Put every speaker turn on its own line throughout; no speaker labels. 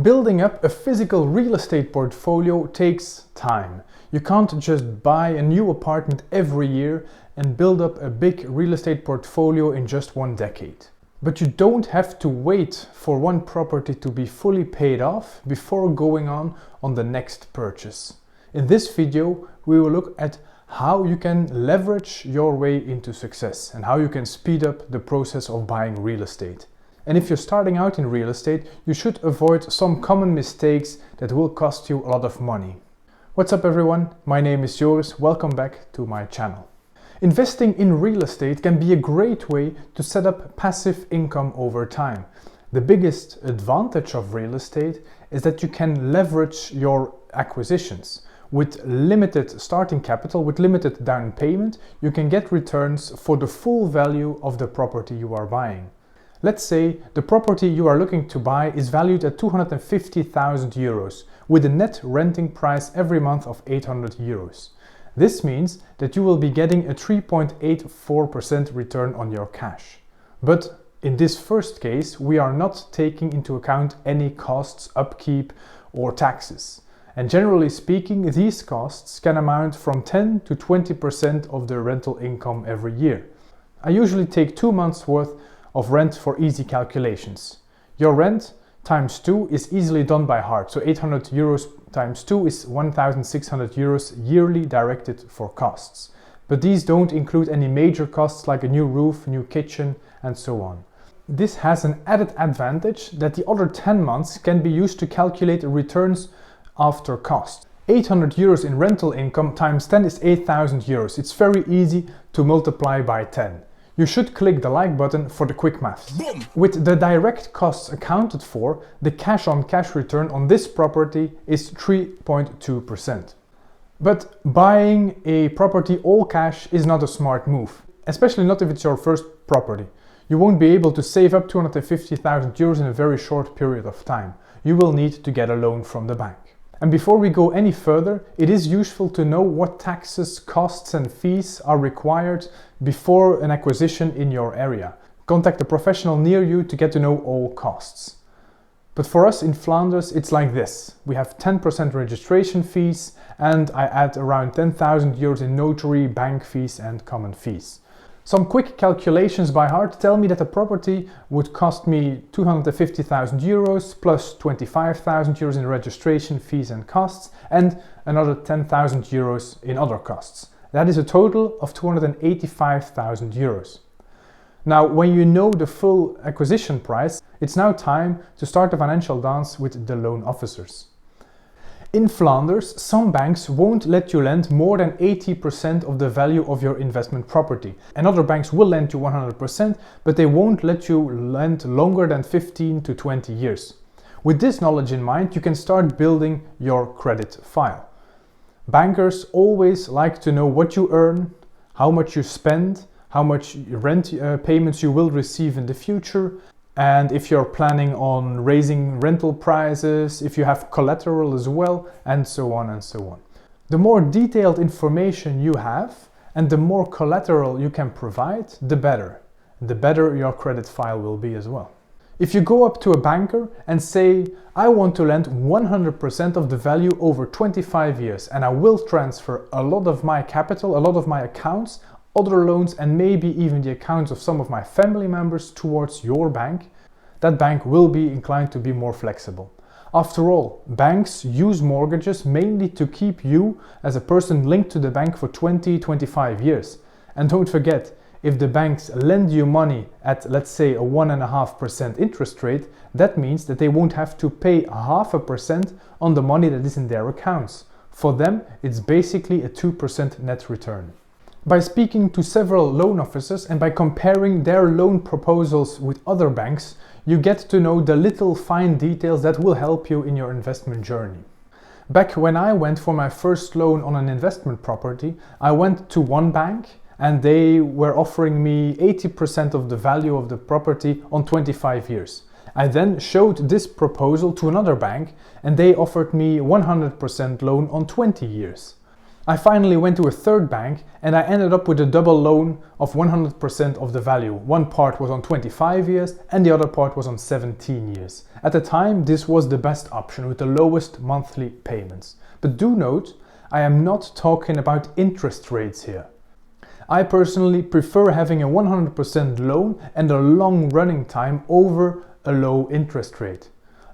Building up a physical real estate portfolio takes time. You can't just buy a new apartment every year and build up a big real estate portfolio in just one decade. But you don't have to wait for one property to be fully paid off before going on the next purchase. In this video, we will look at how you can leverage your way into success and how you can speed up the process of buying real estate. And if you're starting out in real estate, you should avoid some common mistakes that will cost you a lot of money. What's up everyone? My name is Joris. Welcome back to my channel. Investing in real estate can be a great way to set up passive income over time. The biggest advantage of real estate is that you can leverage your acquisitions. With limited starting capital, with limited down payment, you can get returns for the full value of the property you are buying. Let's say the property you are looking to buy is valued at 250,000 euros with a net renting price every month of 800 euros. This means that you will be getting a 3.84% return on your cash. But in this first case, we are not taking into account any costs, upkeep or taxes. And generally speaking, these costs can amount from 10 to 20% of the rental income every year. I usually take 2 months worth of rent for easy calculations. Your rent times 2 is easily done by heart, so 800 euros times 2 is 1,600 euros yearly directed for costs. But these don't include any major costs like a new roof, new kitchen and so on. This has an added advantage that the other 10 months can be used to calculate returns after cost. 800 euros in rental income times 10 is 8,000 euros. It's very easy to multiply by 10. You should click the like button for the quick maths. Boom. With the direct costs accounted for, the cash-on-cash return on this property is 3.2%. But buying a property all cash is not a smart move, especially not if it's your first property. You won't be able to save up 250,000 euros in a very short period of time. You will need to get a loan from the bank. And before we go any further, it is useful to know what taxes, costs and fees are required before an acquisition in your area. Contact a professional near you to get to know all costs. But for us in Flanders, it's like this. We have 10% registration fees and I add around 10,000 euros in notary, bank fees and common fees. Some quick calculations by heart tell me that a property would cost me 250,000 euros plus 25,000 euros in registration fees and costs and another 10,000 euros in other costs. That is a total of 285,000 euros. Now, when you know the full acquisition price, it's now time to start the financial dance with the loan officers. In Flanders, some banks won't let you lend more than 80% of the value of your investment property. And other banks will lend you 100%, but they won't let you lend longer than 15 to 20 years. With this knowledge in mind, you can start building your credit file. Bankers always like to know what you earn, how much you spend, how much rent payments you will receive in the future, and if you're planning on raising rental prices, if you have collateral as well, and so on and so on. The more detailed information you have and the more collateral you can provide, the better. The better your credit file will be as well. If you go up to a banker and say, I want to lend 100% of the value over 25 years and I will transfer a lot of my capital, a lot of my accounts, other loans and maybe even the accounts of some of my family members towards your bank, that bank will be inclined to be more flexible. After all, banks use mortgages mainly to keep you as a person linked to the bank for 20-25 years. And don't forget, if the banks lend you money at, let's say, a 1.5% interest rate, that means that they won't have to pay 0.5% on the money that is in their accounts. For them, it's basically a 2% net return. By speaking to several loan officers and by comparing their loan proposals with other banks, you get to know the little fine details that will help you in your investment journey. Back when I went for my first loan on an investment property, I went to one bank and they were offering me 80% of the value of the property on 25 years. I then showed this proposal to another bank and they offered me 100% loan on 20 years. I finally went to a third bank and I ended up with a double loan of 100% of the value. One part was on 25 years and the other part was on 17 years. At the time, this was the best option with the lowest monthly payments. But do note, I am not talking about interest rates here. I personally prefer having a 100% loan and a long running time over a low interest rate.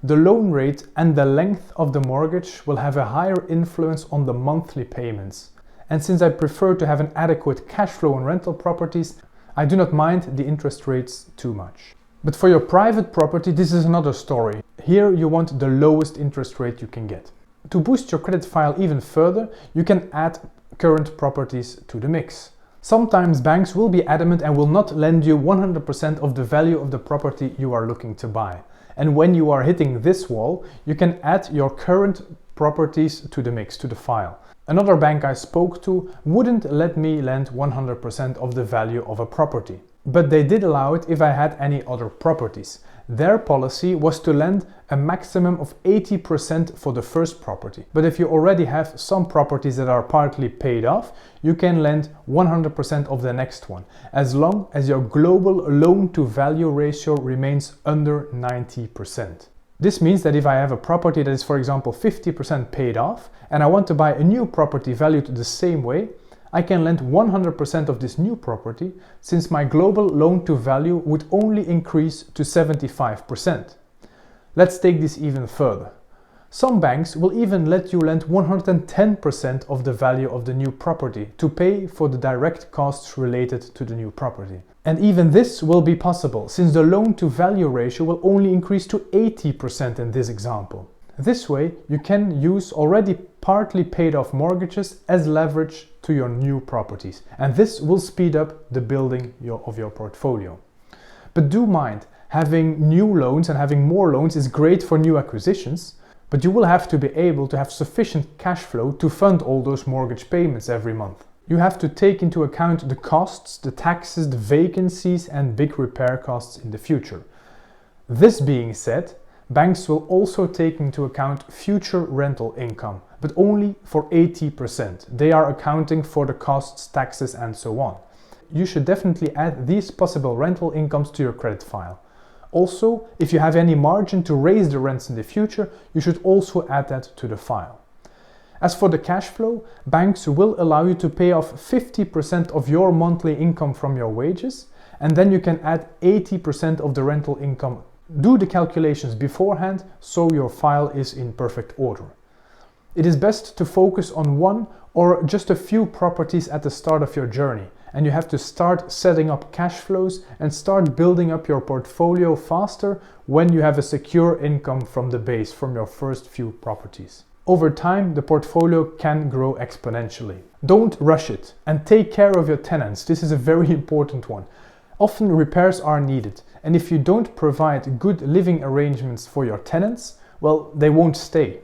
The loan rate and the length of the mortgage will have a higher influence on the monthly payments. And since I prefer to have an adequate cash flow on rental properties, I do not mind the interest rates too much. But for your private property, this is another story. Here you want the lowest interest rate you can get. To boost your credit file even further, you can add current properties to the mix. Sometimes banks will be adamant and will not lend you 100% of the value of the property you are looking to buy. And when you are hitting this wall, you can add your current properties to the mix, to the file. Another bank I spoke to wouldn't let me lend 100% of the value of a property. But they did allow it if I had any other properties. Their policy was to lend a maximum of 80% for the first property. But if you already have some properties that are partly paid off, you can lend 100% of the next one, as long as your global loan-to-value ratio remains under 90%. This means that if I have a property that is, for example, 50% paid off, and I want to buy a new property valued the same way, I can lend 100% of this new property, since my global loan-to-value would only increase to 75%. Let's take this even further. Some banks will even let you lend 110% of the value of the new property to pay for the direct costs related to the new property. And even this will be possible, since the loan-to-value ratio will only increase to 80% in this example. This way, you can use already partly paid off mortgages as leverage to your new properties, and this will speed up the building of your portfolio. But do mind, having new loans and having more loans is great for new acquisitions, but you will have to be able to have sufficient cash flow to fund all those mortgage payments every month. You have to take into account the costs, the taxes, the vacancies, and big repair costs in the future. This being said, banks will also take into account future rental income, but only for 80%. They are accounting for the costs, taxes, and so on. You should definitely add these possible rental incomes to your credit file. Also, if you have any margin to raise the rents in the future, you should also add that to the file. As for the cash flow, banks will allow you to pay off 50% of your monthly income from your wages, and then you can add 80% of the rental income. Do the calculations beforehand so your file is in perfect order. It is best to focus on one or just a few properties at the start of your journey, and you have to start setting up cash flows and start building up your portfolio faster when you have a secure income from the base from your first few properties. Over time, the portfolio can grow exponentially. Don't rush it and take care of your tenants. This is a very important one. Often repairs are needed, and if you don't provide good living arrangements for your tenants, well, they won't stay.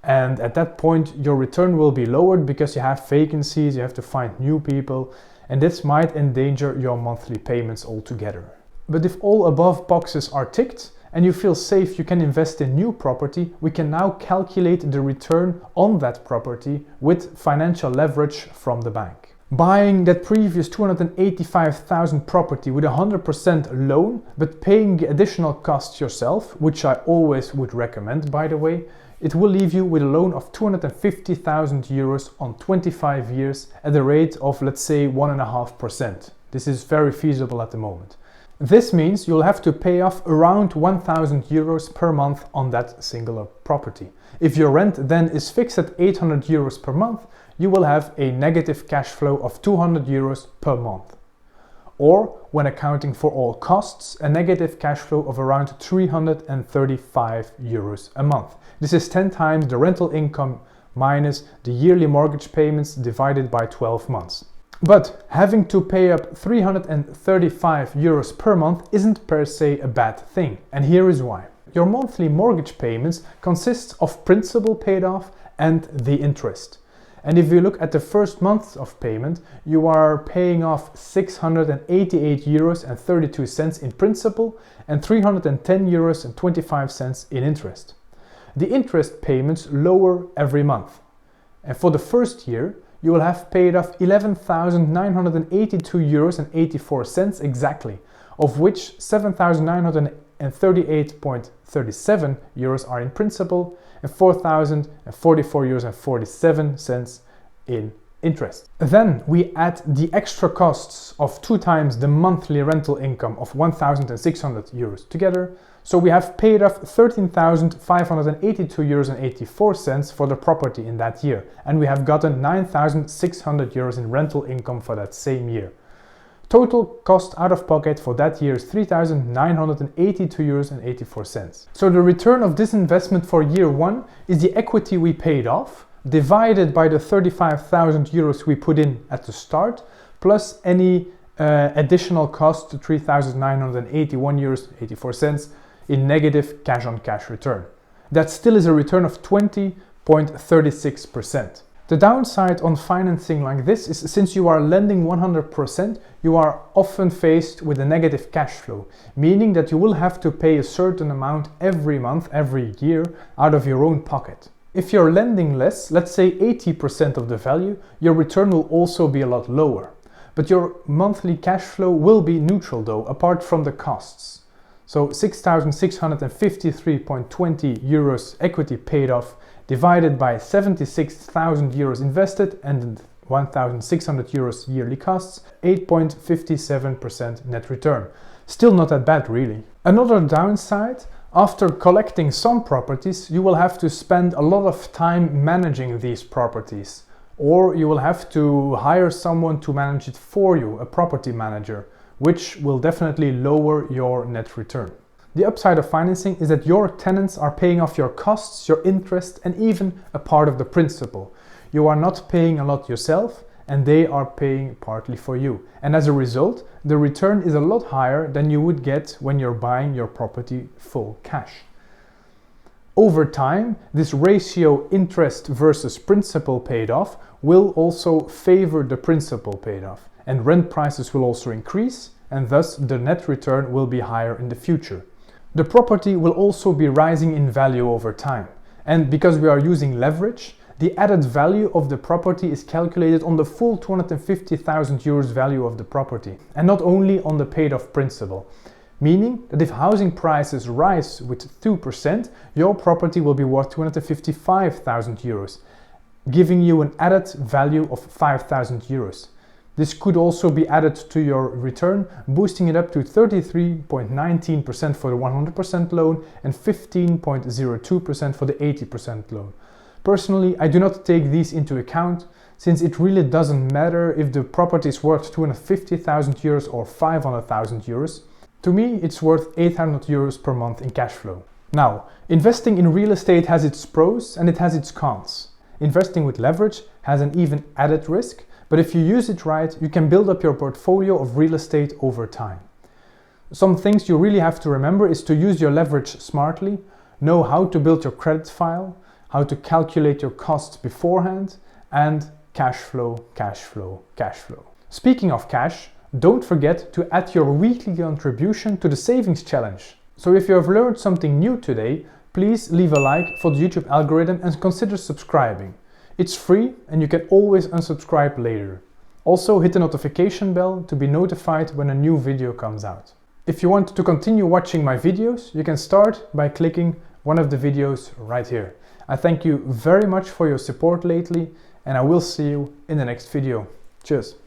And at that point, your return will be lowered because you have vacancies, you have to find new people, and this might endanger your monthly payments altogether. But if all above boxes are ticked and you feel safe you can invest in new property, we can now calculate the return on that property with financial leverage from the bank. Buying that previous 285,000 property with 100% loan, but paying the additional costs yourself, which I always would recommend, by the way, it will leave you with a loan of 250,000 euros on 25 years at a rate of, let's say, 1.5%. This is very feasible at the moment. This means you'll have to pay off around 1,000 euros per month on that singular property. If your rent then is fixed at 800 euros per month, you will have a negative cash flow of 200 euros per month. Or, when accounting for all costs, a negative cash flow of around 335 euros a month. This is 10 times the rental income minus the yearly mortgage payments divided by 12 months. But having to pay up 335 euros per month isn't per se a bad thing, and here is why. Your monthly mortgage payments consist of principal paid off and the interest. And if you look at the first month of payment, you are paying off 688 euros and 32 cents in principal and 310 euros and 25 cents in interest. The interest payments lower every month. And for the first year, you will have paid off 11,982 euros and 84 cents exactly, of which 7,938.37 euros are in principal and 4,044 euros and 47 cents in interest. Then we add the extra costs of 2 times the monthly rental income of 1,600 euros together. So we have paid off 13,582 euros and 84 cents for the property in that year, and we have gotten 9,600 euros in rental income for that same year. Total cost out of pocket for that year is 3,982 euros and 84 cents. So the return of this investment for year 1 is the equity we paid off, divided by the 35,000 euros we put in at the start, plus any additional cost, 3,981 euros 84 cents in negative cash-on-cash return. That still is a return of 20.36%. The downside on financing like this is, since you are lending 100%, you are often faced with a negative cash flow, meaning that you will have to pay a certain amount every month, every year, out of your own pocket. If you're lending less, let's say 80% of the value, your return will also be a lot lower. But your monthly cash flow will be neutral though, apart from the costs. So 6,653.20 euros equity paid off, divided by 76,000 euros invested and 1,600 euros yearly costs, 8.57% net return. Still not that bad really. Another downside, after collecting some properties, you will have to spend a lot of time managing these properties, or you will have to hire someone to manage it for you, a property manager, which will definitely lower your net return. The upside of financing is that your tenants are paying off your costs, your interest, and even a part of the principal. You are not paying a lot yourself, and they are paying partly for you. And as a result, the return is a lot higher than you would get when you're buying your property full cash. Over time, this ratio interest versus principal paid off will also favor the principal paid off, and rent prices will also increase, and thus the net return will be higher in the future. The property will also be rising in value over time, and because we are using leverage, the added value of the property is calculated on the full 250,000 euros value of the property, and not only on the paid off principal. Meaning that if housing prices rise with 2%, your property will be worth 255,000 euros, giving you an added value of 5,000 euros. This could also be added to your return, boosting it up to 33.19% for the 100% loan and 15.02% for the 80% loan. Personally, I do not take these into account, since it really doesn't matter if the property is worth 250,000 euros or 500,000 euros. To me, it's worth 800 euros per month in cash flow. Now, investing in real estate has its pros and it has its cons. Investing with leverage has an even added risk, but if you use it right, you can build up your portfolio of real estate over time. Some things you really have to remember is to use your leverage smartly, know how to build your credit file, how to calculate your costs beforehand, and cash flow, cash flow, cash flow. Speaking of cash, don't forget to add your weekly contribution to the savings challenge. So if you have learned something new today, please leave a like for the YouTube algorithm and consider subscribing. It's free and you can always unsubscribe later. Also hit the notification bell to be notified when a new video comes out. If you want to continue watching my videos, you can start by clicking one of the videos right here. I thank you very much for your support lately, and I will see you in the next video. Cheers!